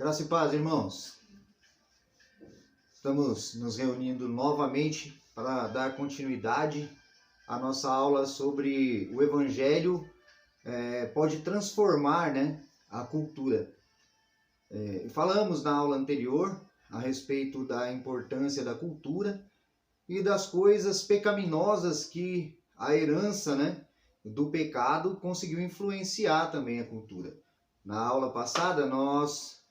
Graça e paz, irmãos. Estamos nos reunindo novamente para dar continuidade à nossa aula sobre o Evangelho pode transformar, a cultura. Falamos na aula anterior a respeito da importância da cultura e das coisas pecaminosas que a herança, do pecado conseguiu influenciar também a cultura. Na aula passada nós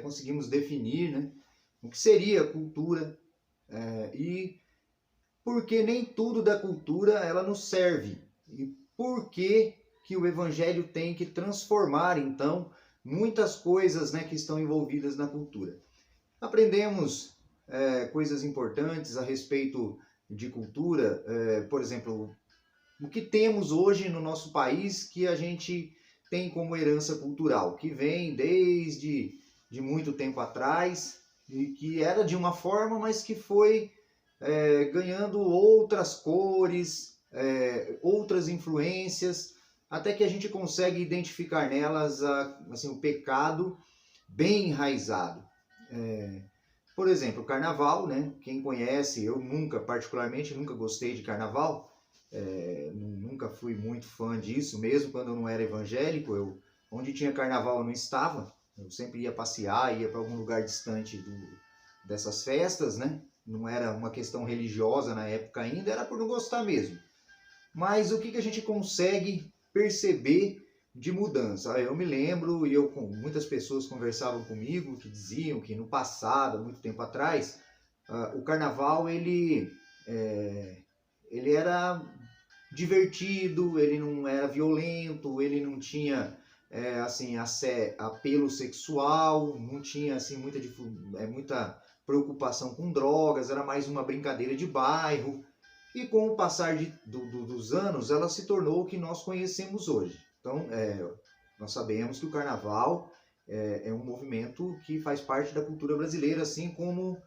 conseguimos definir, o que seria cultura e por que nem tudo da cultura ela nos serve e por que o Evangelho tem que transformar então muitas coisas que estão envolvidas na cultura. Aprendemos coisas importantes a respeito de cultura, por exemplo, o que temos hoje no nosso país que a gente tem como herança cultural, que vem desde de muito tempo atrás e que era de uma forma, mas que foi ganhando outras cores, outras influências, até que a gente consegue identificar nelas assim, o pecado bem enraizado. Por exemplo, o carnaval, quem conhece, eu particularmente nunca gostei de carnaval, nunca fui muito fã disso, mesmo quando eu não era evangélico, onde tinha carnaval eu não estava, eu sempre ia passear, ia para algum lugar distante dessas festas, não era uma questão religiosa na época ainda, era por não gostar mesmo. Mas o que a gente consegue perceber de mudança? Eu me lembro, e muitas pessoas conversavam comigo, que diziam que no passado, muito tempo atrás, o carnaval ele era divertido, ele não era violento, ele não tinha assim apelo sexual, não tinha assim muita preocupação com drogas, era mais uma brincadeira de bairro. E com o passar dos anos, ela se tornou o que nós conhecemos hoje. Então, nós sabemos que o carnaval é um movimento que faz parte da cultura brasileira, assim como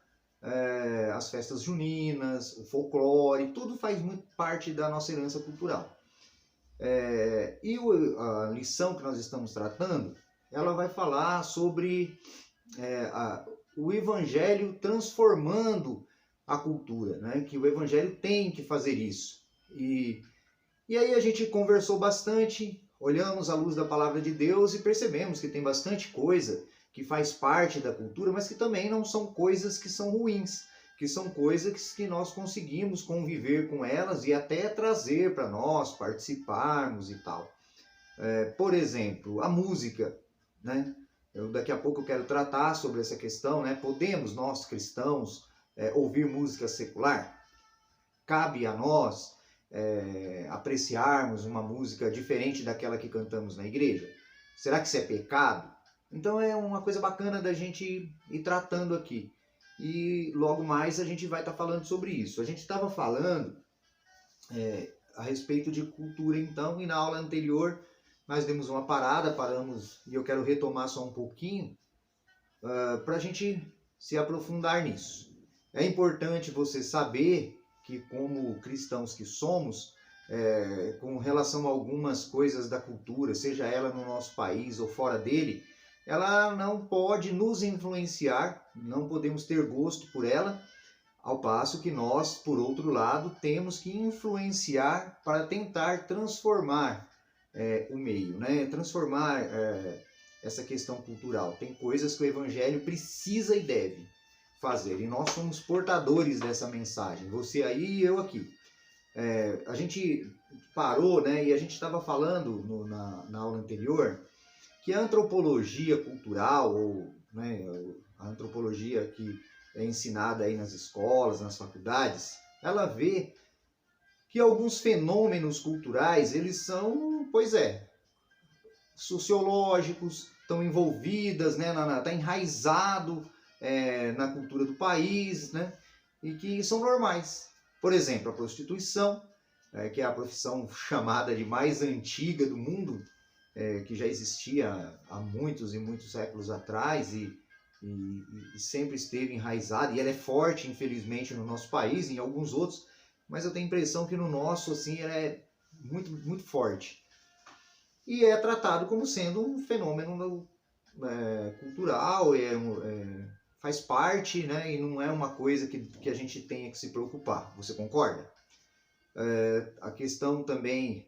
as festas juninas, o folclore, tudo faz muito parte da nossa herança cultural. E a lição que nós estamos tratando, ela vai falar sobre o Evangelho transformando a cultura, que o Evangelho tem que fazer isso. E aí a gente conversou bastante, olhamos à luz da Palavra de Deus e percebemos que tem bastante coisa que faz parte da cultura, mas que também não são coisas que são ruins, que são coisas que nós conseguimos conviver com elas e até trazer para nós, participarmos e tal. Por exemplo, a música, daqui a pouco eu quero tratar sobre essa questão, Podemos nós cristãos ouvir música secular? Cabe a nós apreciarmos uma música diferente daquela que cantamos na igreja? Será que isso é pecado? Então é uma coisa bacana da gente ir tratando aqui. E logo mais a gente vai estar falando sobre isso. A gente estava falando a respeito de cultura então, e na aula anterior nós demos uma paramos e eu quero retomar só um pouquinho para a gente se aprofundar nisso. É importante você saber que como cristãos que somos, com relação a algumas coisas da cultura, seja ela no nosso país ou fora dele, ela não pode nos influenciar, não podemos ter gosto por ela, ao passo que nós, por outro lado, temos que influenciar para tentar transformar o meio, transformar essa questão cultural. Tem coisas que o Evangelho precisa e deve fazer, e nós somos portadores dessa mensagem, você aí e eu aqui. A gente parou, e a gente estava falando na aula anterior, que a antropologia cultural, ou a antropologia que é ensinada aí nas escolas, nas faculdades, ela vê que alguns fenômenos culturais, eles são, sociológicos, estão envolvidas, está enraizado na cultura do país, e que são normais. Por exemplo, a prostituição, que é a profissão chamada de mais antiga do mundo, que já existia há muitos e muitos séculos atrás e sempre esteve enraizada, e ela é forte, infelizmente, no nosso país e em alguns outros, mas eu tenho a impressão que no nosso, assim, ela é muito, muito forte. E é tratado como sendo um fenômeno cultural, faz parte, né? E não é uma coisa que a gente tenha que se preocupar. Você concorda? A questão também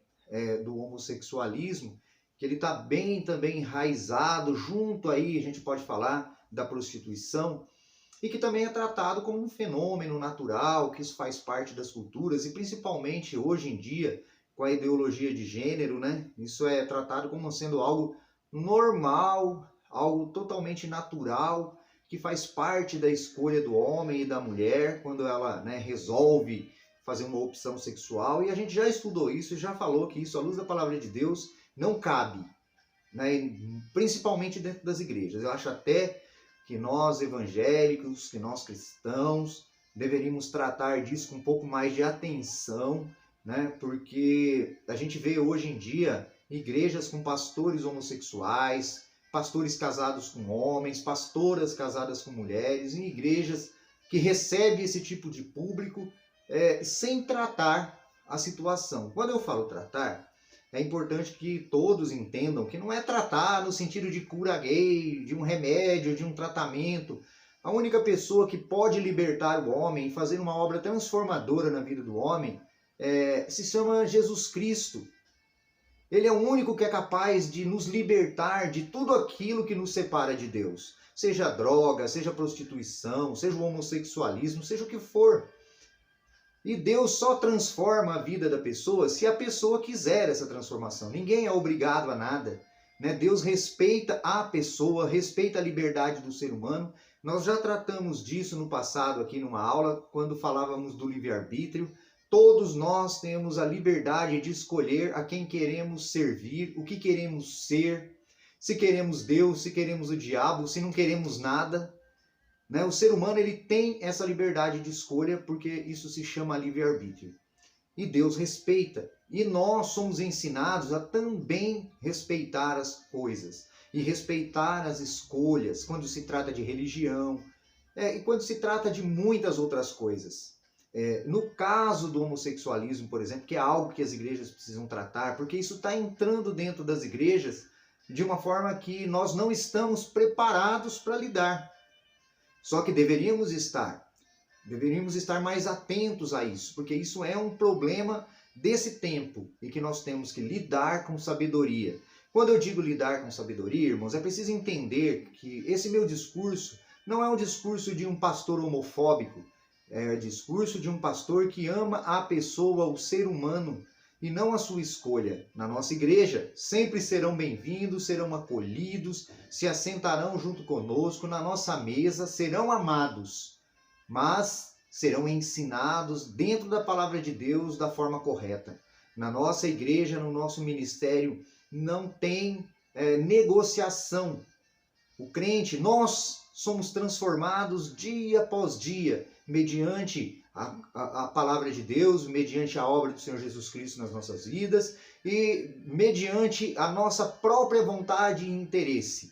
do homossexualismo, que ele está bem também enraizado, junto aí, a gente pode falar da prostituição, e que também é tratado como um fenômeno natural, que isso faz parte das culturas, e principalmente hoje em dia, com a ideologia de gênero, né? Isso é tratado como sendo algo normal, algo totalmente natural, que faz parte da escolha do homem e da mulher, quando ela, né, resolve fazer uma opção sexual. E a gente já estudou isso e já falou que isso, à luz da palavra de Deus, não cabe, né? Principalmente dentro das igrejas. Eu acho até que nós evangélicos, que nós cristãos, deveríamos tratar disso com um pouco mais de atenção, né? Porque a gente vê hoje em dia igrejas com pastores homossexuais, pastores casados com homens, pastoras casadas com mulheres, em igrejas que recebem esse tipo de público sem tratar a situação. Quando eu falo tratar, é importante que todos entendam que não é tratar no sentido de cura gay, de um remédio, de um tratamento. A única pessoa que pode libertar o homem e fazer uma obra transformadora na vida do homem se chama Jesus Cristo. Ele é o único que é capaz de nos libertar de tudo aquilo que nos separa de Deus. Seja droga, seja prostituição, seja o homossexualismo, seja o que for. E Deus só transforma a vida da pessoa se a pessoa quiser essa transformação. Ninguém é obrigado a nada, né? Deus respeita a pessoa, respeita a liberdade do ser humano. Nós já tratamos disso no passado aqui numa aula, quando falávamos do livre-arbítrio. Todos nós temos a liberdade de escolher a quem queremos servir, o que queremos ser, se queremos Deus, se queremos o diabo, se não queremos nada. Né? O ser humano ele tem essa liberdade de escolha porque isso se chama livre-arbítrio. E Deus respeita. E nós somos ensinados a também respeitar as coisas e respeitar as escolhas quando se trata de religião e quando se trata de muitas outras coisas. No caso do homossexualismo, por exemplo, que é algo que as igrejas precisam tratar, porque isso está entrando dentro das igrejas de uma forma que nós não estamos preparados para lidar. Só que deveríamos estar mais atentos a isso, porque isso é um problema desse tempo e que nós temos que lidar com sabedoria. Quando eu digo lidar com sabedoria, irmãos, é preciso entender que esse meu discurso não é um discurso de um pastor homofóbico, é o discurso de um pastor que ama a pessoa, o ser humano, e não a sua escolha. Na nossa igreja, sempre serão bem-vindos, serão acolhidos, se assentarão junto conosco na nossa mesa, serão amados, mas serão ensinados dentro da palavra de Deus da forma correta. Na nossa igreja, no nosso ministério, não tem negociação. O crente, nós somos transformados dia após dia, mediante a palavra de Deus, mediante a obra do Senhor Jesus Cristo nas nossas vidas e mediante a nossa própria vontade e interesse.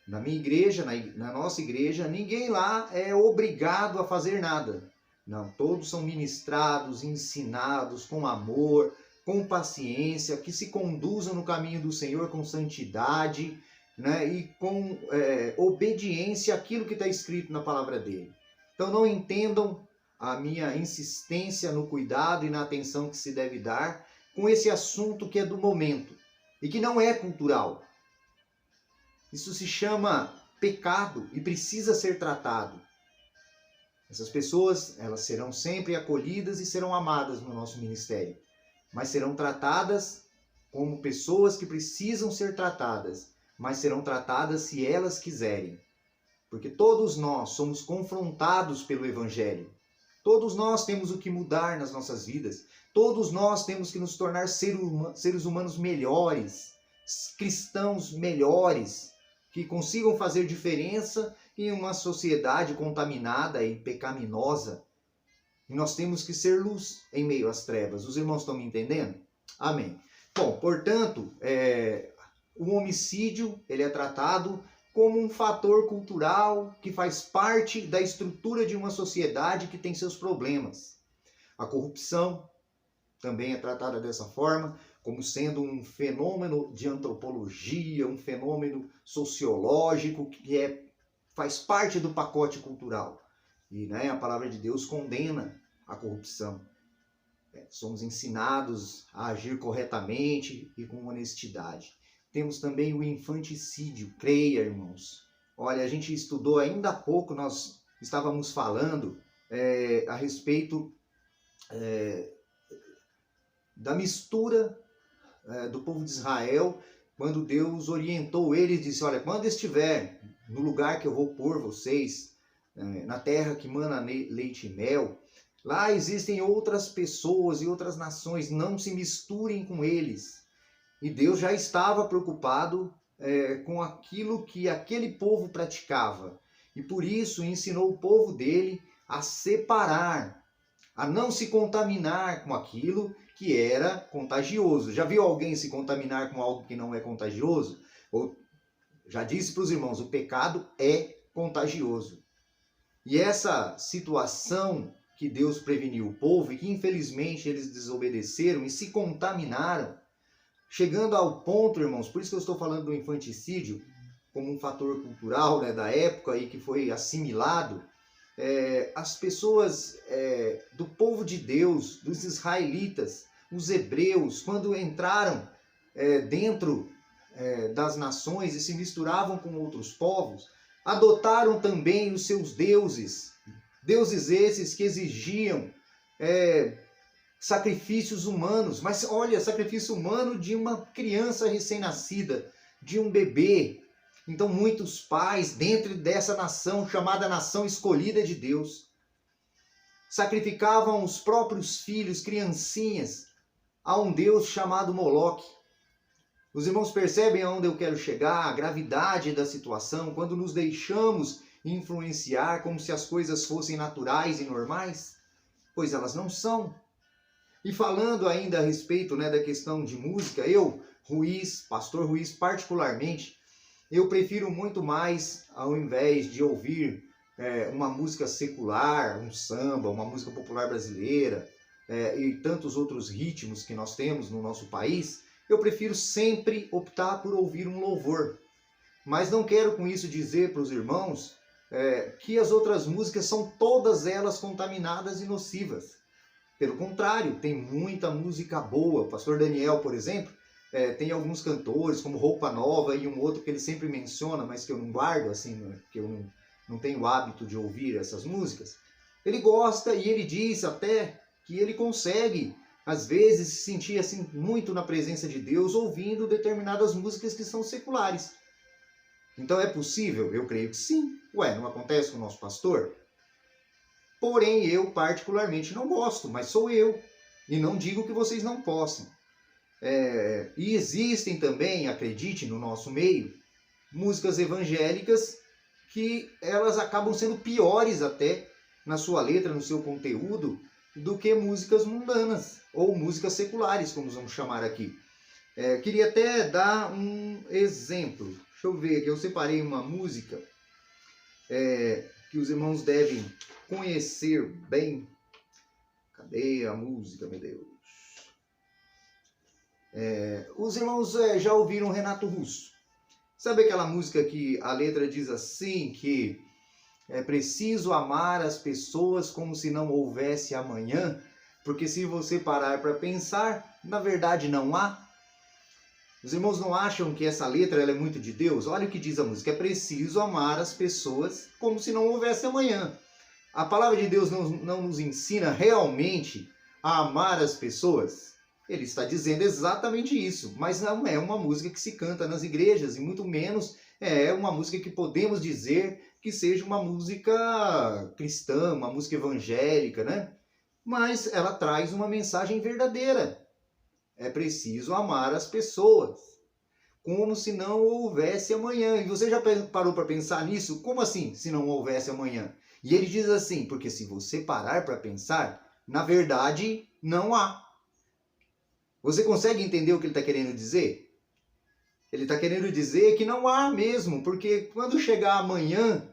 Na minha igreja, na nossa igreja, ninguém lá é obrigado a fazer nada. Não, todos são ministrados, ensinados com amor, com paciência, que se conduzam no caminho do Senhor com santidade, né, e com obediência àquilo que está escrito na palavra dele. Então não entendam a minha insistência no cuidado e na atenção que se deve dar com esse assunto que é do momento e que não é cultural. Isso se chama pecado e precisa ser tratado. Essas pessoas, elas serão sempre acolhidas e serão amadas no nosso ministério, mas serão tratadas como pessoas que precisam ser tratadas, mas serão tratadas se elas quiserem. Porque todos nós somos confrontados pelo Evangelho. Todos nós temos o que mudar nas nossas vidas. Todos nós temos que nos tornar seres humanos melhores, cristãos melhores, que consigam fazer diferença em uma sociedade contaminada e pecaminosa. E nós temos que ser luz em meio às trevas. Os irmãos estão me entendendo? Amém. Bom, portanto, o homicídio ele é tratado como um fator cultural que faz parte da estrutura de uma sociedade que tem seus problemas. A corrupção também é tratada dessa forma. como sendo um fenômeno de antropologia, um fenômeno sociológico que faz parte do pacote cultural. E né, a palavra de Deus condena a corrupção. Somos ensinados a agir corretamente e com honestidade. Temos também o infanticídio. Creia, irmãos. Olha, a gente estudou ainda há pouco, nós estávamos falando a respeito da mistura do povo de Israel, quando Deus orientou eles e disse, olha, quando estiver no lugar que eu vou pôr vocês, na terra que mana leite e mel, lá existem outras pessoas e outras nações, não se misturem com eles. E Deus já estava preocupado com aquilo que aquele povo praticava. E por isso ensinou o povo dele a separar, a não se contaminar com aquilo que era contagioso. Já viu alguém se contaminar com algo que não é contagioso? Ou já disse para os irmãos, o pecado é contagioso. E essa situação que Deus preveniu o povo e que infelizmente eles desobedeceram e se contaminaram, chegando ao ponto, irmãos, por isso que eu estou falando do infanticídio como um fator cultural, né, da época e que foi assimilado, as pessoas do povo de Deus, dos israelitas, os hebreus, quando entraram dentro das nações e se misturavam com outros povos, adotaram também os seus deuses, deuses esses que exigiam sacrifícios humanos, mas olha, sacrifício humano de uma criança recém-nascida, de um bebê. Então muitos pais dentro dessa nação, chamada nação escolhida de Deus, sacrificavam os próprios filhos, criancinhas, a um Deus chamado Moloque. Os irmãos percebem aonde eu quero chegar, a gravidade da situação, quando nos deixamos influenciar como se as coisas fossem naturais e normais? Pois elas não são. E falando ainda a respeito, né, da questão de música, eu, Ruiz, pastor Ruiz, particularmente, eu prefiro muito mais, ao invés de ouvir uma música secular, um samba, uma música popular brasileira e tantos outros ritmos que nós temos no nosso país, eu prefiro sempre optar por ouvir um louvor. Mas não quero com isso dizer para os irmãos que as outras músicas são todas elas contaminadas e nocivas. Pelo contrário, tem muita música boa. O pastor Daniel, por exemplo, tem alguns cantores, como Roupa Nova e um outro que ele sempre menciona, mas que eu não guardo, assim, que eu não tenho o hábito de ouvir essas músicas. Ele gosta e ele diz até que ele consegue, às vezes, se sentir assim, muito na presença de Deus, ouvindo determinadas músicas que são seculares. Então é possível? Eu creio que sim. Ué, não acontece com o nosso pastor? Porém, eu particularmente não gosto, mas sou eu. E não digo que vocês não possam. E existem também, acredite, no nosso meio, músicas evangélicas que elas acabam sendo piores até na sua letra, no seu conteúdo, do que músicas mundanas ou músicas seculares, como vamos chamar aqui. Queria até dar um exemplo. Deixa eu ver aqui, eu separei uma música que os irmãos devem conhecer bem. Cadê a música, meu Deus? Os irmãos já ouviram Renato Russo. Sabe aquela música que a letra diz assim, que é preciso amar as pessoas como se não houvesse amanhã, porque se você parar para pensar, na verdade não há. Os irmãos não acham que essa letra ela é muito de Deus? Olha o que diz a música, é preciso amar as pessoas como se não houvesse amanhã. A palavra de Deus não nos ensina realmente a amar as pessoas? Ele está dizendo exatamente isso, mas não é uma música que se canta nas igrejas, e muito menos é uma música que podemos dizer que seja uma música cristã, uma música evangélica, né? Mas ela traz uma mensagem verdadeira. É preciso amar as pessoas, como se não houvesse amanhã. E você já parou para pensar nisso? Como assim, se não houvesse amanhã? E ele diz assim, porque se você parar para pensar, na verdade, não há. Você consegue entender o que ele está querendo dizer? Ele está querendo dizer que não há mesmo, porque quando chegar amanhã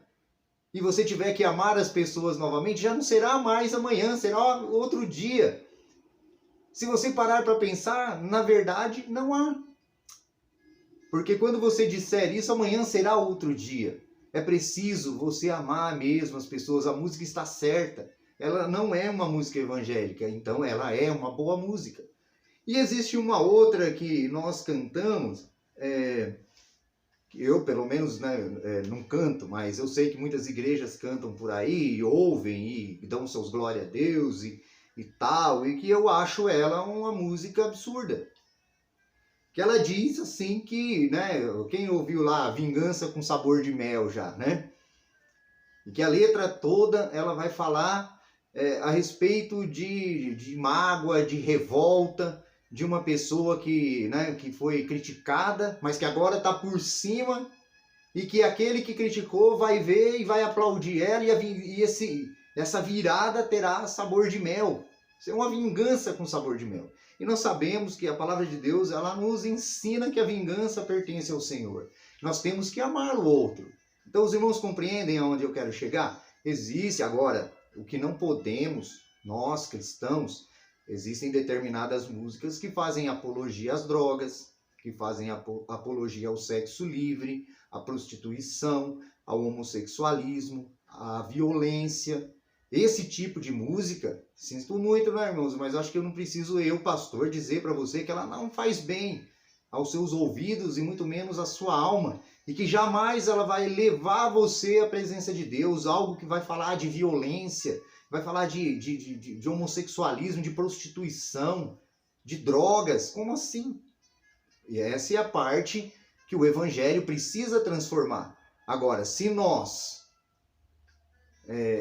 e você tiver que amar as pessoas novamente, já não será mais amanhã, será outro dia. Se você parar para pensar, na verdade, não há. Porque quando você disser isso, amanhã será outro dia. É preciso você amar mesmo as pessoas. A música está certa. Ela não é uma música evangélica, então ela é uma boa música. E existe uma outra que nós cantamos, que eu pelo menos, né, não canto, mas eu sei que muitas igrejas cantam por aí, e ouvem e dão seus glória a Deus e tal, e que eu acho ela uma música absurda. Que ela diz assim que, né, quem ouviu lá Vingança com Sabor de Mel já, né? E que a letra toda ela vai falar a respeito de mágoa, de revolta, de uma pessoa que, né, que foi criticada, mas que agora está por cima, e que aquele que criticou vai ver e vai aplaudir ela, e essa virada terá sabor de mel. Isso é uma vingança com sabor de mel. E nós sabemos que a palavra de Deus, ela nos ensina que a vingança pertence ao Senhor. Nós temos que amar o outro. Então os irmãos compreendem aonde eu quero chegar? Existe agora, o que não podemos, nós cristãos, existem determinadas músicas que fazem apologia às drogas, que fazem apologia ao sexo livre, à prostituição, ao homossexualismo, à violência. Esse tipo de música, sinto muito, né, irmãos, mas acho que eu não preciso eu, pastor, dizer para você que ela não faz bem aos seus ouvidos e muito menos à sua alma, e que jamais ela vai levar você à presença de Deus, algo que vai falar de violência, vai falar de homossexualismo, de prostituição, de drogas. Como assim? E essa é a parte que o evangelho precisa transformar. Agora, se nós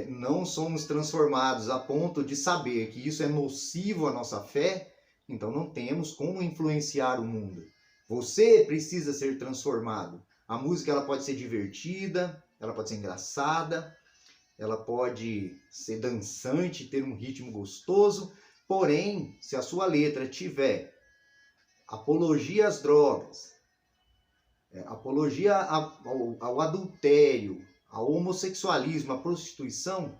não somos transformados a ponto de saber que isso é nocivo à nossa fé, então não temos como influenciar o mundo. Você precisa ser transformado. A música ela pode ser divertida, ela pode ser engraçada, ela pode ser dançante, ter um ritmo gostoso, porém, se a sua letra tiver apologia às drogas, apologia ao adultério, ao homossexualismo, à prostituição,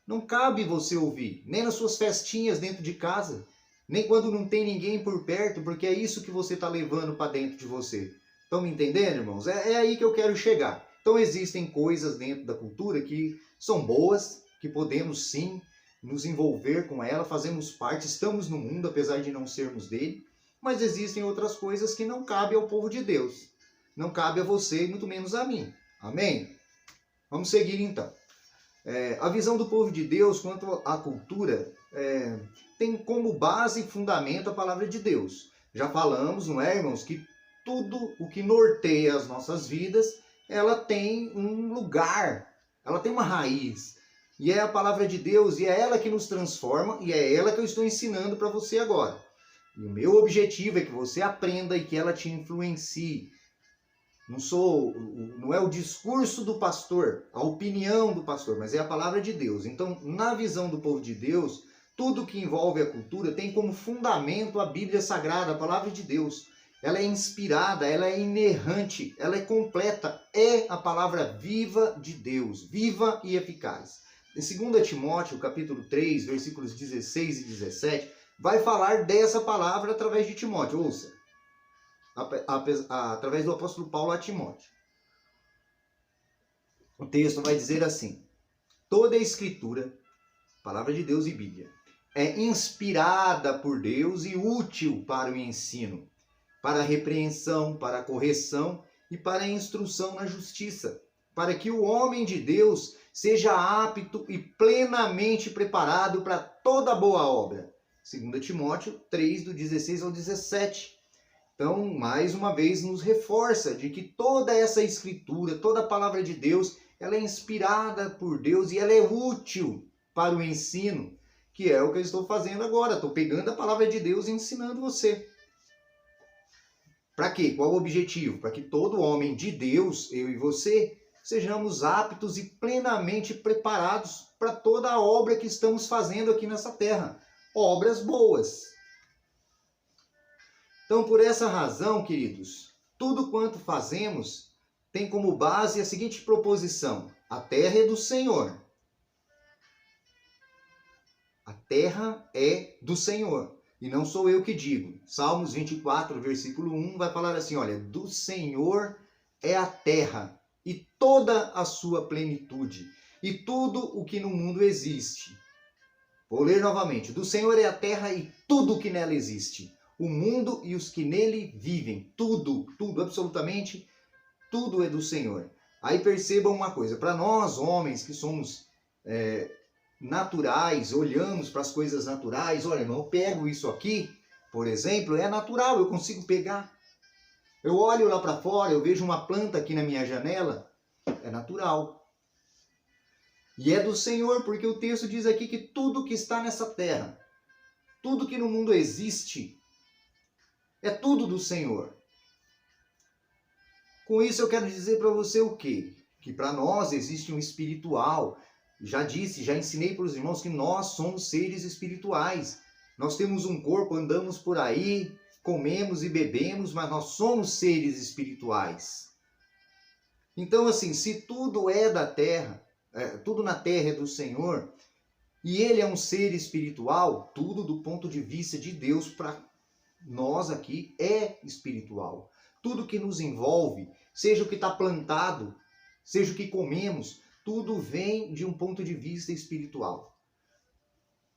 não cabe você ouvir, nem nas suas festinhas dentro de casa, nem quando não tem ninguém por perto, porque é isso que você está levando para dentro de você. Estão me entendendo, irmãos? É aí que eu quero chegar. Então existem coisas dentro da cultura que são boas, que podemos sim nos envolver com ela, fazemos parte, estamos no mundo, apesar de não sermos dele, mas existem outras coisas que não cabem ao povo de Deus. Não cabe a você, muito menos a mim. Amém? Vamos seguir então. A visão do povo de Deus quanto à cultura tem como base e fundamento a palavra de Deus. Já falamos, não é, irmãos, que tudo o que norteia as nossas vidas, ela tem um lugar, ela tem uma raiz. E é a palavra de Deus, e é ela que nos transforma, e é ela que eu estou ensinando para você agora. E o meu objetivo é que você aprenda e que ela te influencie. Não é o discurso do pastor, a opinião do pastor, mas é a palavra de Deus. Então, na visão do povo de Deus, tudo que envolve a cultura tem como fundamento a Bíblia Sagrada, a palavra de Deus. Ela é inspirada, ela é inerrante, ela é completa, é a palavra viva de Deus, viva e eficaz. Em 2 Timóteo, capítulo 3, versículos 16 e 17, vai falar dessa palavra através de Timóteo. Ouça. Através do apóstolo Paulo a Timóteo. O texto vai dizer assim: toda a escritura, palavra de Deus e Bíblia, é inspirada por Deus e útil para o ensino, para a repreensão, para a correção e para a instrução na justiça, para que o homem de Deus seja apto e plenamente preparado para toda boa obra. 2 Timóteo 3, do 16 ao 17. Então, mais uma vez, nos reforça de que toda essa escritura, toda a palavra de Deus, ela é inspirada por Deus e ela é útil para o ensino, que é o que eu estou fazendo agora. Estou pegando a palavra de Deus e ensinando você. Para quê? Qual o objetivo? Para que todo homem de Deus, eu e você, sejamos aptos e plenamente preparados para toda a obra que estamos fazendo aqui nessa terra. Obras boas. Então, por essa razão, queridos, tudo quanto fazemos tem como base a seguinte proposição: a terra é do Senhor. A terra é do Senhor. E não sou eu que digo. Salmos 24, versículo 1 vai falar assim, olha, do Senhor é a terra e toda a sua plenitude, e tudo o que no mundo existe. Vou ler novamente. Do Senhor é a terra e tudo o que nela existe, o mundo e os que nele vivem. Tudo, absolutamente tudo é do Senhor. Aí percebam uma coisa, para nós homens que somos naturais, olhamos para as coisas naturais, olha, irmão, eu pego isso aqui, por exemplo, é natural, eu consigo pegar. Eu olho lá para fora, eu vejo uma planta aqui na minha janela, é natural. E é do Senhor, porque o texto diz aqui que tudo que está nessa terra, tudo que no mundo existe, é tudo do Senhor. Com isso eu quero dizer para você o quê? Que para nós existe um espiritual. Já disse, já ensinei para os irmãos que nós somos seres espirituais. Nós temos um corpo, andamos por aí, comemos e bebemos, mas nós somos seres espirituais. Então, assim, se tudo é da terra, tudo na terra é do Senhor, e Ele é um ser espiritual, tudo do ponto de vista de Deus para nós aqui é espiritual. Tudo que nos envolve, seja o que está plantado, seja o que comemos, tudo vem de um ponto de vista espiritual.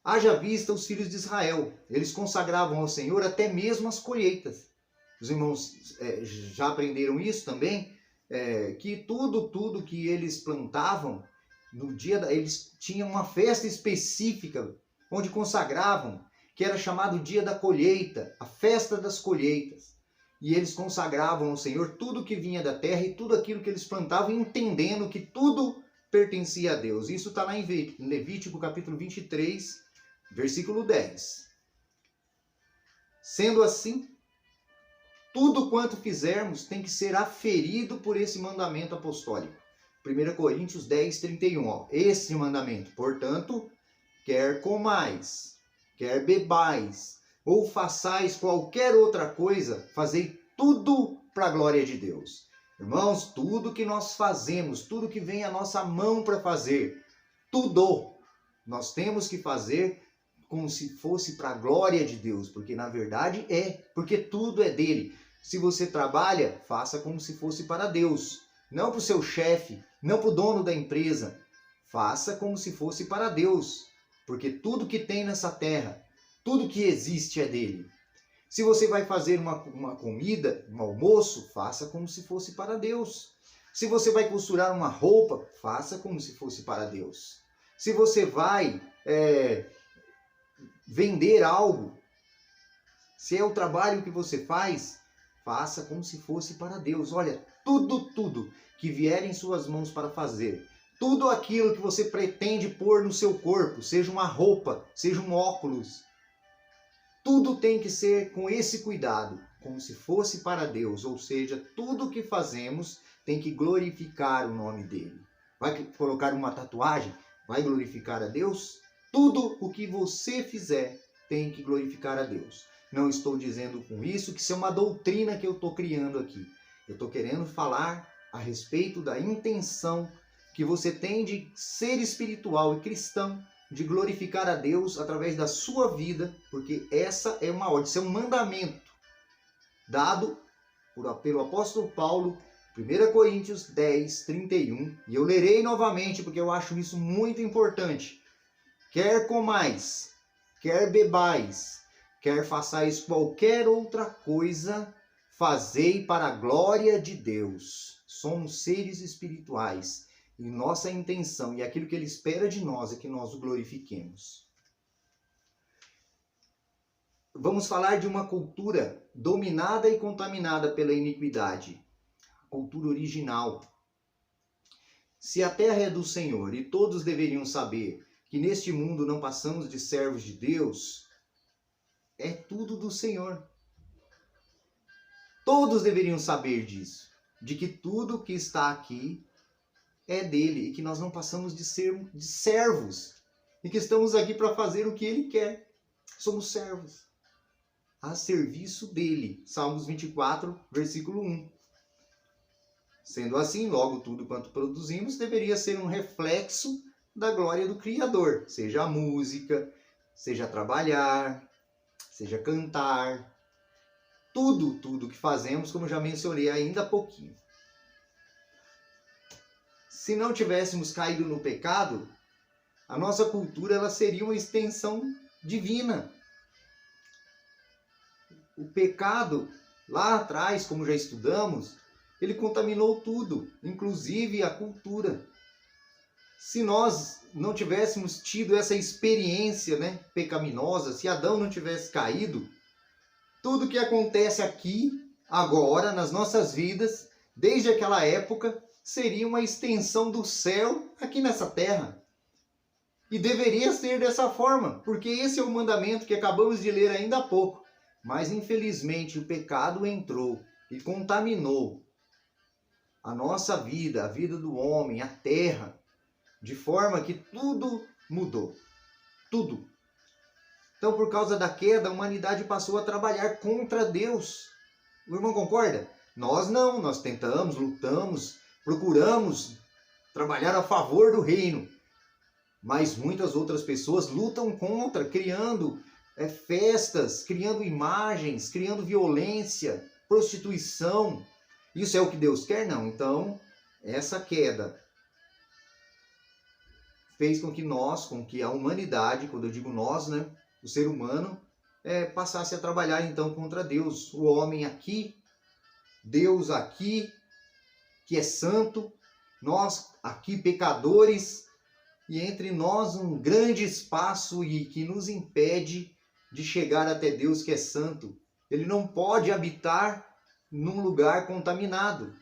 Haja vista os filhos de Israel, eles consagravam ao Senhor até mesmo as colheitas. Os irmãos já aprenderam isso também, que tudo que eles plantavam, no dia eles tinham uma festa específica, onde consagravam, que era chamado dia da colheita, a festa das colheitas. E eles consagravam ao Senhor tudo que vinha da terra e tudo aquilo que eles plantavam, entendendo que tudo pertencia a Deus. Isso está lá em Levítico capítulo 23, versículo 10. Sendo assim, tudo quanto fizermos tem que ser aferido por esse mandamento apostólico. 1 Coríntios 10, 31. Ó, esse mandamento, portanto, quer comais, quer bebais, ou façais qualquer outra coisa, fazei tudo para a glória de Deus. Irmãos, tudo que nós fazemos, tudo que vem à nossa mão para fazer, tudo nós temos que fazer como se fosse para a glória de Deus, porque na verdade porque tudo é dele. Se você trabalha, faça como se fosse para Deus, não para o seu chefe, não para o dono da empresa, faça como se fosse para Deus, porque tudo que tem nessa terra, tudo que existe é dele. Se você vai fazer uma comida, um almoço, faça como se fosse para Deus. Se você vai costurar uma roupa, faça como se fosse para Deus. Se você vai vender algo, se é o trabalho que você faz, faça como se fosse para Deus. Olha, tudo que vier em suas mãos para fazer, tudo aquilo que você pretende pôr no seu corpo, seja uma roupa, seja um óculos, tudo tem que ser com esse cuidado, como se fosse para Deus, ou seja, tudo que fazemos tem que glorificar o nome dele. Vai colocar uma tatuagem? Vai glorificar a Deus? Tudo o que você fizer tem que glorificar a Deus. Não estou dizendo com isso que isso é uma doutrina que eu estou criando aqui. Eu estou querendo falar a respeito da intenção que você tem de ser espiritual e cristão, de glorificar a Deus através da sua vida, porque essa é uma ordem, isso é um mandamento dado pelo apóstolo Paulo, 1 Coríntios 10, 31, e eu lerei novamente porque eu acho isso muito importante. Quer comais, quer bebais, quer façais qualquer outra coisa, fazei para a glória de Deus. Somos seres espirituais. E nossa intenção e aquilo que Ele espera de nós é que nós o glorifiquemos. Vamos falar de uma cultura dominada e contaminada pela iniquidade. A cultura original. Se a terra é do Senhor e todos deveriam saber que neste mundo não passamos de servos de Deus, é tudo do Senhor. Todos deveriam saber disso, de que tudo que está aqui é dele e que nós não passamos de ser de servos e que estamos aqui para fazer o que ele quer. Somos servos a serviço dele. Salmos 24, versículo 1. Sendo assim, logo tudo quanto produzimos deveria ser um reflexo da glória do Criador, seja a música, seja trabalhar, seja cantar, tudo que fazemos, como já mencionei ainda há pouquinho. Se não tivéssemos caído no pecado, a nossa cultura ela seria uma extensão divina. O pecado, lá atrás, como já estudamos, ele contaminou tudo, inclusive a cultura. Se nós não tivéssemos tido essa experiência, pecaminosa, se Adão não tivesse caído, tudo que acontece aqui, agora, nas nossas vidas, desde aquela época, seria uma extensão do céu aqui nessa terra. E deveria ser dessa forma, porque esse é o mandamento que acabamos de ler ainda há pouco. Mas, infelizmente, o pecado entrou e contaminou a nossa vida, a vida do homem, a terra, de forma que tudo mudou. Tudo. Então, por causa da queda, a humanidade passou a trabalhar contra Deus. O irmão concorda? Nós não, nós tentamos, lutamos, procuramos trabalhar a favor do reino. Mas muitas outras pessoas lutam contra, criando festas, criando imagens, criando violência, prostituição. Isso é o que Deus quer? Não. Então, essa queda fez com que a humanidade, quando eu digo nós, o ser humano, passasse a trabalhar então contra Deus. O homem aqui, Deus aqui, que é santo, nós aqui pecadores, e entre nós um grande espaço e que nos impede de chegar até Deus que é santo. Ele não pode habitar num lugar contaminado.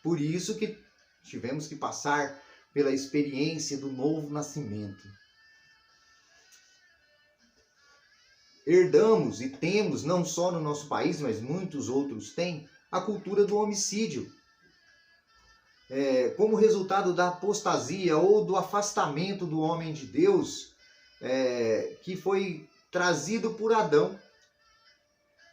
Por isso que tivemos que passar pela experiência do novo nascimento. Herdamos e temos, não só no nosso país, mas muitos outros têm, a cultura do homicídio. Como resultado da apostasia ou do afastamento do homem de Deus, que foi trazido por Adão.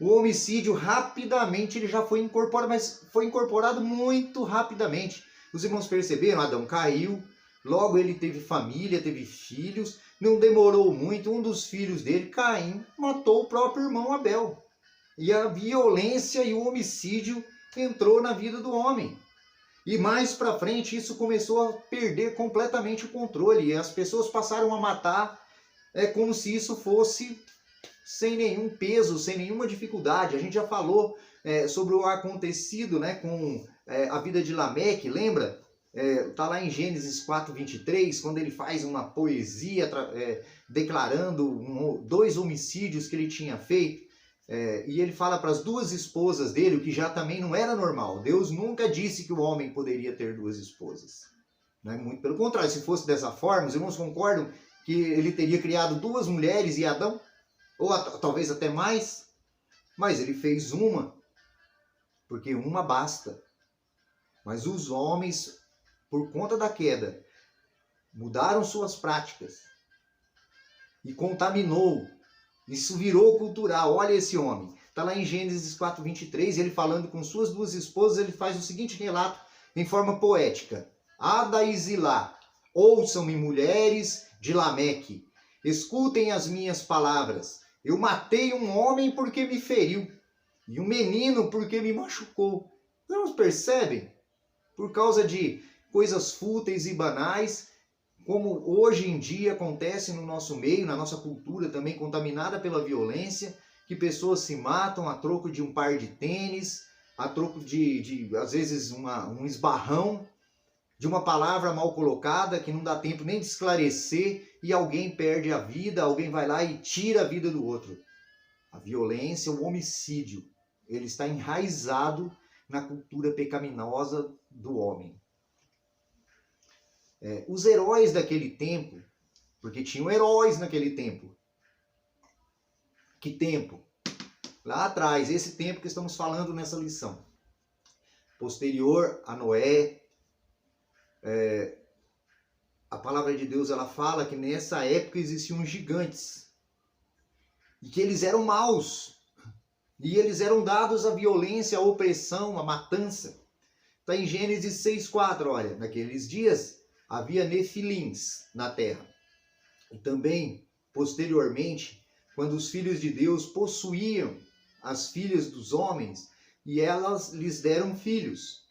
O homicídio rapidamente ele já foi incorporado, mas foi incorporado muito rapidamente. Os irmãos perceberam? Adão caiu, logo ele teve família, teve filhos, não demorou muito, um dos filhos dele, Caim, matou o próprio irmão Abel. E a violência e o homicídio entrou na vida do homem. E mais para frente isso começou a perder completamente o controle. E as pessoas passaram a matar como se isso fosse sem nenhum peso, sem nenhuma dificuldade. A gente já falou sobre o acontecido com a vida de Lameque, lembra? Está lá em Gênesis 4:23, quando ele faz uma poesia declarando 2 homicídios que ele tinha feito. E ele fala para as 2 esposas dele, o que já também não era normal. Deus nunca disse que o homem poderia ter 2 esposas. Muito pelo contrário, se fosse dessa forma, os irmãos concordam que ele teria criado 2 mulheres e Adão? Ou talvez até mais? Mas ele fez uma, porque uma basta. Mas os homens, por conta da queda, mudaram suas práticas e contaminou. Isso virou cultural. Olha esse homem. Está lá em Gênesis 4:23, ele falando com suas 2 esposas, ele faz o seguinte relato em forma poética. Ada e Zilá, ouçam-me mulheres de Lameque, escutem as minhas palavras. Eu matei um homem porque me feriu, e um menino porque me machucou. Não percebem? Por causa de coisas fúteis e banais, como hoje em dia acontece no nosso meio, na nossa cultura também contaminada pela violência, que pessoas se matam a troco de um par de tênis, a troco de às vezes, um esbarrão, de uma palavra mal colocada, que não dá tempo nem de esclarecer, e alguém perde a vida, alguém vai lá e tira a vida do outro. A violência, o homicídio, ele está enraizado na cultura pecaminosa do homem. Os heróis daquele tempo, porque tinham heróis naquele tempo. Que tempo? Lá atrás, esse tempo que estamos falando nessa lição. Posterior a Noé, a palavra de Deus ela fala que nessa época existiam gigantes. E que eles eram maus. E eles eram dados à violência, à opressão, à matança. Está em Gênesis 6:4, olha, naqueles dias havia nefilins na terra. E também, posteriormente, quando os filhos de Deus possuíam as filhas dos homens e elas lhes deram filhos.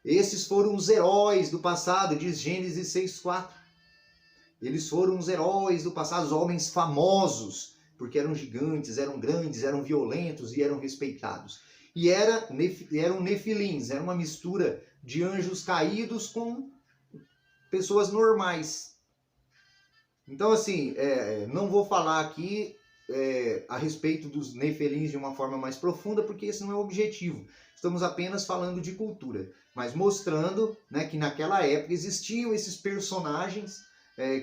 Esses foram os heróis do passado, diz Gênesis 6:4. Eles foram os heróis do passado, os homens famosos, porque eram gigantes, eram grandes, eram violentos e eram respeitados. E eram nefilins, era uma mistura de anjos caídos com pessoas normais. Então, assim, não vou falar aqui a respeito dos nefelins de uma forma mais profunda, porque esse não é o objetivo. Estamos apenas falando de cultura, mas mostrando, né, que naquela época existiam esses personagens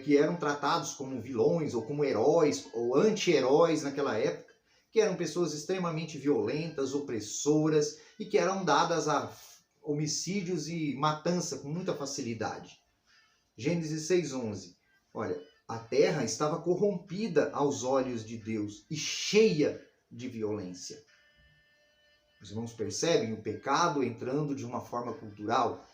que eram tratados como vilões ou como heróis ou anti-heróis naquela época, que eram pessoas extremamente violentas, opressoras e que eram dadas a homicídios e matança com muita facilidade. Gênesis 6:11. Olha, a terra estava corrompida aos olhos de Deus e cheia de violência. Os irmãos percebem o pecado entrando de uma forma cultural,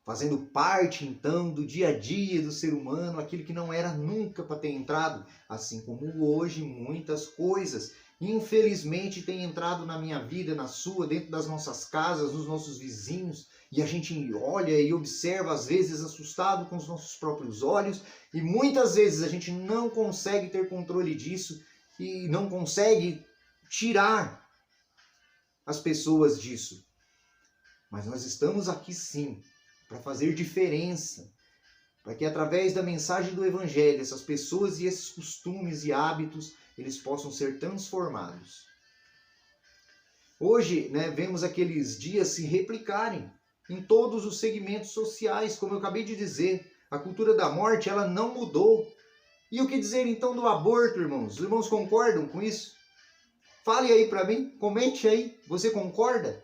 fazendo parte, então, do dia a dia do ser humano, aquilo que não era nunca para ter entrado, assim como hoje muitas coisas, infelizmente, têm entrado na minha vida, na sua, dentro das nossas casas, nos nossos vizinhos, e a gente olha e observa, às vezes, assustado com os nossos próprios olhos, e muitas vezes a gente não consegue ter controle disso e não consegue tirar as pessoas disso. Mas nós estamos aqui sim, para fazer diferença, para que através da mensagem do Evangelho, essas pessoas e esses costumes e hábitos, eles possam ser transformados. Hoje, né, vemos aqueles dias se replicarem em todos os segmentos sociais, como eu acabei de dizer. A cultura da morte, ela não mudou. E o que dizer então do aborto, irmãos? Os irmãos concordam com isso? Fale aí para mim, comente aí, você concorda?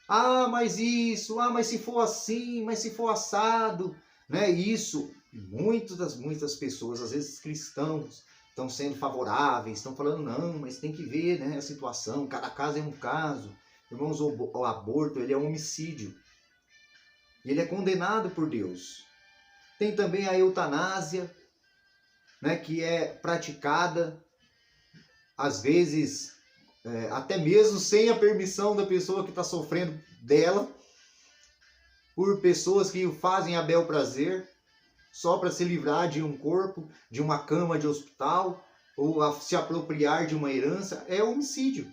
Ah, mas isso, mas se for assim, mas se for assado, né? Isso, muitas pessoas, às vezes cristãos, estão sendo favoráveis, estão falando, não, mas tem que ver, né, a situação, cada caso é um caso. Irmãos, o aborto, ele é um homicídio. E ele é condenado por Deus. Tem também a eutanásia, né, que é praticada, às vezes, até mesmo sem a permissão da pessoa que está sofrendo dela, por pessoas que o fazem a bel prazer, só para se livrar de um corpo, de uma cama de hospital, ou a se apropriar de uma herança, é homicídio.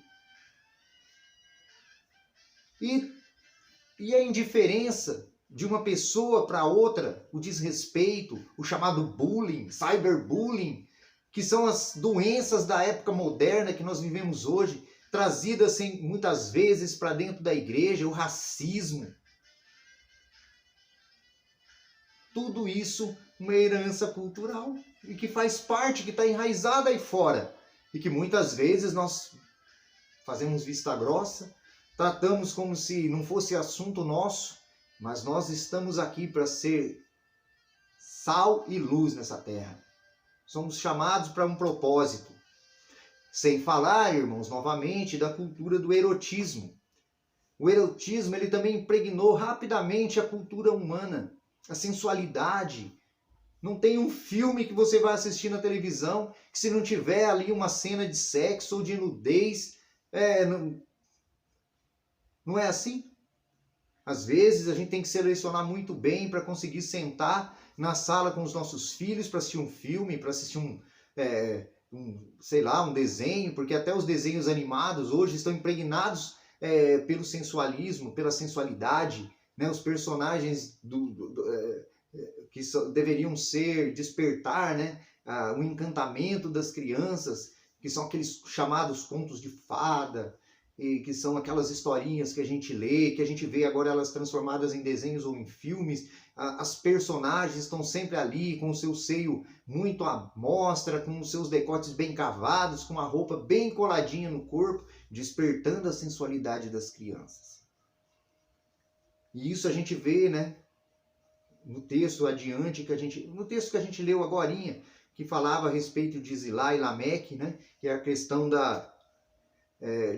E a indiferença de uma pessoa para outra, o desrespeito, o chamado bullying, cyberbullying, que são as doenças da época moderna que nós vivemos hoje, trazidas muitas vezes para dentro da igreja, o racismo. Tudo isso uma herança cultural e que faz parte, que está enraizada aí fora. E que muitas vezes nós fazemos vista grossa, tratamos como se não fosse assunto nosso, mas nós estamos aqui para ser sal e luz nessa terra. Somos chamados para um propósito. Sem falar, irmãos, novamente, da cultura do erotismo. O erotismo, ele também impregnou rapidamente a cultura humana, a sensualidade. Não tem um filme que você vai assistir na televisão que, se não tiver ali uma cena de sexo ou de nudez, não é assim? Às vezes a gente tem que selecionar muito bem para conseguir sentar na sala com os nossos filhos para assistir um filme, para assistir um desenho, porque até os desenhos animados hoje estão impregnados pelo sensualismo, pela sensualidade, né? Os personagens que deveriam despertar, né, o encantamento das crianças, que são aqueles chamados contos de fada, e que são aquelas historinhas que a gente lê, que a gente vê agora elas transformadas em desenhos ou em filmes. As personagens estão sempre ali com o seu seio muito à mostra, com os seus decotes bem cavados, com a roupa bem coladinha no corpo, despertando a sensualidade das crianças. E isso a gente vê, né, no texto adiante, no texto que a gente leu agorinha, que falava a respeito de Zilá e Lameque, né, que é a questão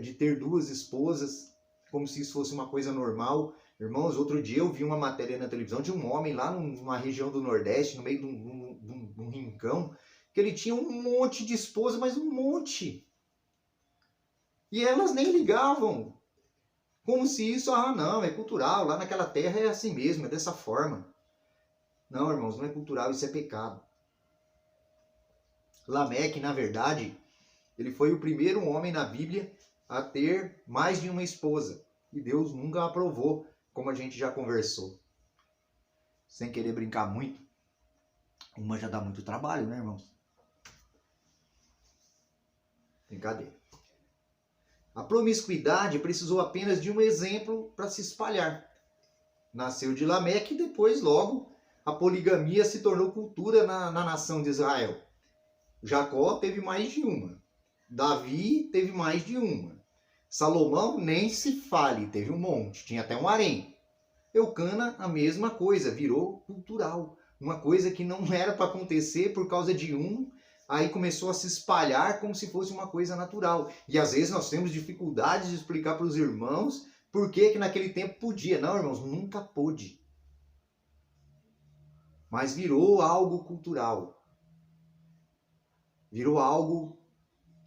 de ter duas esposas, como se isso fosse uma coisa normal. Irmãos, outro dia eu vi uma matéria na televisão de um homem lá numa região do Nordeste, no meio de um rincão, que ele tinha um monte de esposa, mas um monte. E elas nem ligavam. Como se isso, não, é cultural, lá naquela terra é assim mesmo, é dessa forma. Não, irmãos, não é cultural, isso é pecado. Lameque, na verdade, ele foi o primeiro homem na Bíblia a ter mais de uma esposa. E Deus nunca aprovou, como a gente já conversou. Sem querer brincar muito, uma já dá muito trabalho, né, irmãos? Brincadeira. A promiscuidade precisou apenas de um exemplo para se espalhar. Nasceu de Lameque e depois, logo, a poligamia se tornou cultura na nação de Israel. Jacó teve mais de uma. Davi teve mais de uma. Salomão nem se fale, teve um monte, tinha até um harém. Eucana, a mesma coisa, virou cultural. Uma coisa que não era para acontecer por causa de um, aí começou a se espalhar como se fosse uma coisa natural. E às vezes nós temos dificuldades de explicar para os irmãos por que naquele tempo podia. Não, irmãos, nunca pôde. Mas virou algo cultural. Virou algo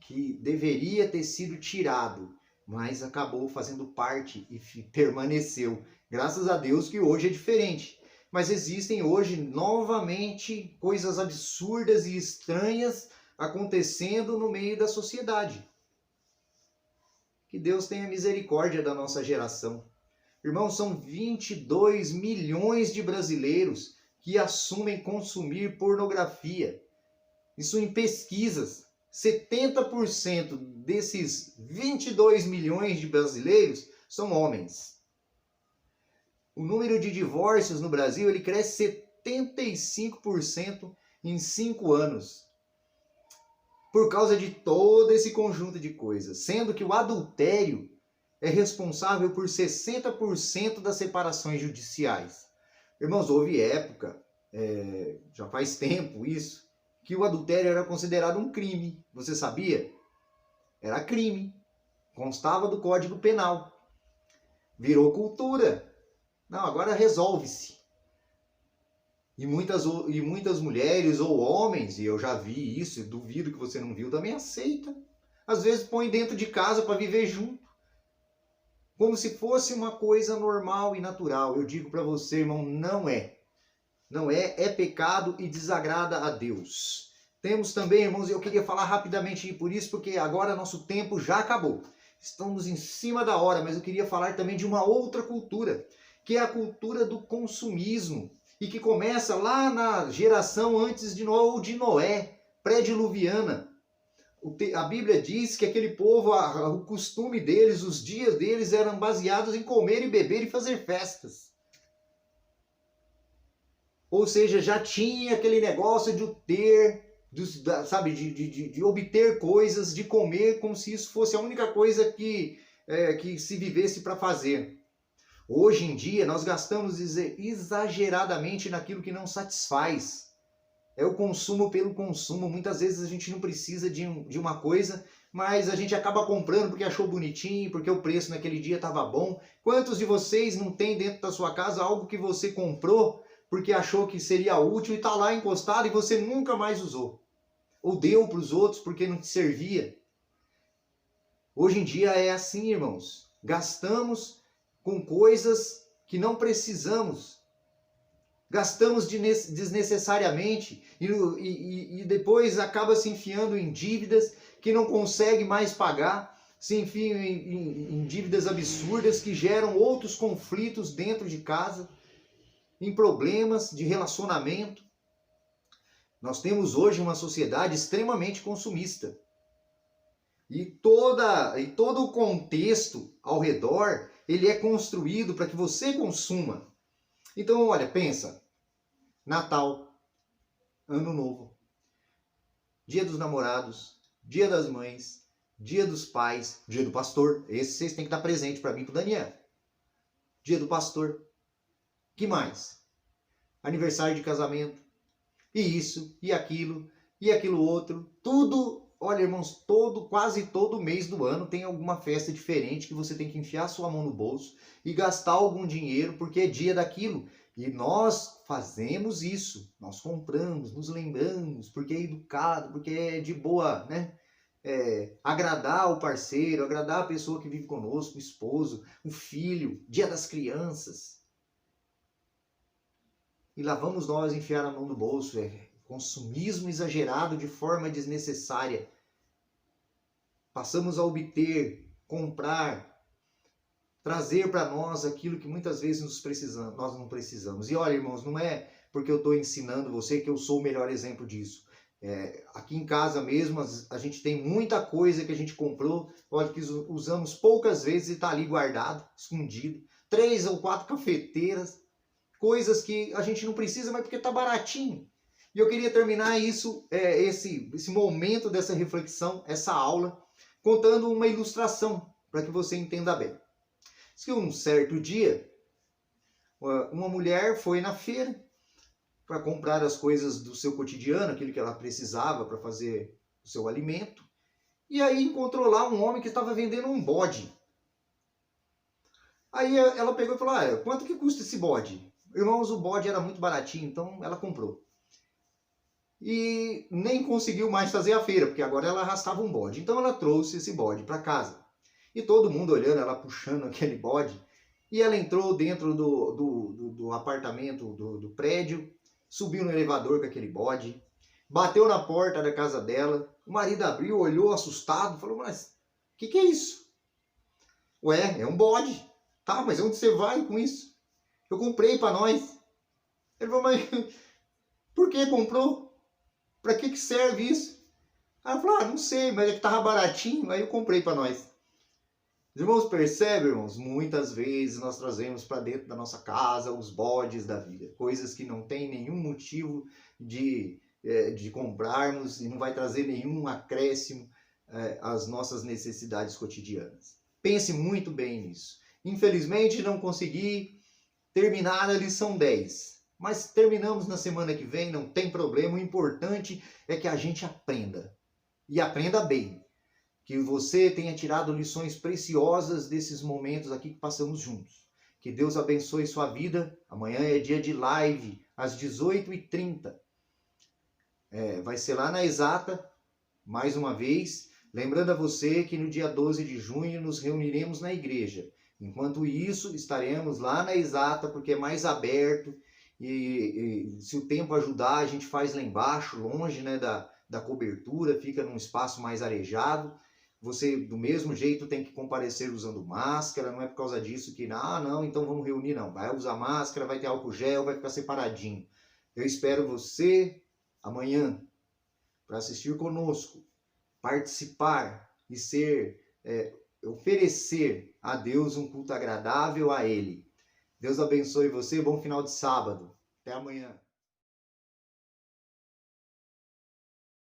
que deveria ter sido tirado, mas acabou fazendo parte e permaneceu. Graças a Deus que hoje é diferente. Mas existem hoje novamente coisas absurdas e estranhas acontecendo no meio da sociedade. Que Deus tenha misericórdia da nossa geração. Irmãos, são 22 milhões de brasileiros que assumem consumir pornografia. Isso em pesquisas. 70% desses 22 milhões de brasileiros são homens. O número de divórcios no Brasil ele cresce 75% em 5 anos. Por causa de todo esse conjunto de coisas. Sendo que o adultério é responsável por 60% das separações judiciais. Irmãos, houve época, já faz tempo isso, que o adultério era considerado um crime. Você sabia? Era crime. Constava do Código Penal. Virou cultura. Não, agora resolve-se. E muitas mulheres ou homens, e eu já vi isso, e duvido que você não viu, também aceita. Às vezes põe dentro de casa para viver junto. Como se fosse uma coisa normal e natural. Eu digo para você, irmão, não é. Não é, é pecado e desagrada a Deus. Temos também, irmãos, eu queria falar rapidamente por isso, porque agora nosso tempo já acabou. Estamos em cima da hora, mas eu queria falar também de uma outra cultura, que é a cultura do consumismo, e que começa lá na geração antes de Noé, pré-diluviana. A Bíblia diz que aquele povo, o costume deles, os dias deles eram baseados em comer e beber e fazer festas. Ou seja, já tinha aquele negócio de ter, sabe, de obter coisas, de comer, como se isso fosse a única coisa que se vivesse para fazer. Hoje em dia, nós gastamos exageradamente naquilo que não satisfaz. É o consumo pelo consumo. Muitas vezes a gente não precisa de uma coisa, mas a gente acaba comprando porque achou bonitinho, porque o preço naquele dia estava bom. Quantos de vocês não tem dentro da sua casa algo que você comprou porque achou que seria útil e está lá encostado e você nunca mais usou? Ou deu para os outros porque não te servia? Hoje em dia é assim, irmãos. Gastamos com coisas que não precisamos. Gastamos desnecessariamente e depois acaba se enfiando em dívidas que não consegue mais pagar, se enfia em dívidas absurdas que geram outros conflitos dentro de casa, em problemas de relacionamento. Nós temos hoje uma sociedade extremamente consumista. E todo o contexto ao redor, ele é construído para que você consuma. Então, olha, pensa. Natal, Ano Novo, Dia dos Namorados, Dia das Mães, Dia dos Pais, Dia do Pastor. Esse vocês têm que estar presente para mim e para o Daniel. Dia do Pastor. Que mais? Aniversário de casamento. E isso, e aquilo outro. Tudo. Olha, irmãos, quase todo mês do ano tem alguma festa diferente que você tem que enfiar sua mão no bolso e gastar algum dinheiro porque é dia daquilo. E nós fazemos isso, nós compramos, nos lembramos, porque é educado, porque é de boa, né? Agradar o parceiro, agradar a pessoa que vive conosco, o esposo, o filho, Dia das Crianças. E lá vamos nós enfiar a mão no bolso, consumismo exagerado de forma desnecessária. Passamos a obter, comprar, trazer para nós aquilo que muitas vezes nós não precisamos. E olha, irmãos, não é porque eu estou ensinando você que eu sou o melhor exemplo disso. Aqui em casa mesmo, a gente tem muita coisa que a gente comprou, olha, que usamos poucas vezes e está ali guardado, escondido. 3 ou 4 cafeteiras, coisas que a gente não precisa, mas porque está baratinho. E eu queria terminar esse momento dessa reflexão, essa aula, contando uma ilustração, para que você entenda bem. Diz que um certo dia, uma mulher foi na feira para comprar as coisas do seu cotidiano, aquilo que ela precisava para fazer o seu alimento, e aí encontrou lá um homem que estava vendendo um bode. Aí ela pegou e falou, quanto que custa esse bode? Irmãos, o bode era muito baratinho, então ela comprou. E nem conseguiu mais fazer a feira, porque agora ela arrastava um bode. Então ela trouxe esse bode para casa. E todo mundo olhando, ela puxando aquele bode. E ela entrou dentro do apartamento, do prédio, subiu no elevador com aquele bode, bateu na porta da casa dela. O marido abriu, olhou assustado, falou, mas o que é isso? Ué, é um bode. Tá, mas onde você vai com isso? Eu comprei para nós. Ele falou, mas por que comprou? Para que serve isso? Aí ela falou, não sei, mas é que tava baratinho, aí eu comprei para nós. Os irmãos percebem, irmãos? Muitas vezes nós trazemos para dentro da nossa casa os bodes da vida. Coisas que não tem nenhum motivo de comprarmos e não vai trazer nenhum acréscimo às nossas necessidades cotidianas. Pense muito bem nisso. Infelizmente não consegui terminar a lição 10. Mas terminamos na semana que vem, não tem problema. O importante é que a gente aprenda. E aprenda bem. Que você tenha tirado lições preciosas desses momentos aqui que passamos juntos. Que Deus abençoe sua vida. Amanhã é dia de live, às 18h30. Vai ser lá na Exata, mais uma vez. Lembrando a você que no dia 12 de junho nos reuniremos na igreja. Enquanto isso, estaremos lá na Exata, porque é mais aberto. E se o tempo ajudar, a gente faz lá embaixo, longe, né, da cobertura, fica num espaço mais arejado. Você, do mesmo jeito, tem que comparecer usando máscara, não é por causa disso que, não, então vamos reunir, não. Vai usar máscara, vai ter álcool gel, vai ficar separadinho. Eu espero você amanhã para assistir conosco, participar e oferecer a Deus um culto agradável a Ele. Deus abençoe você, bom final de sábado. Até amanhã.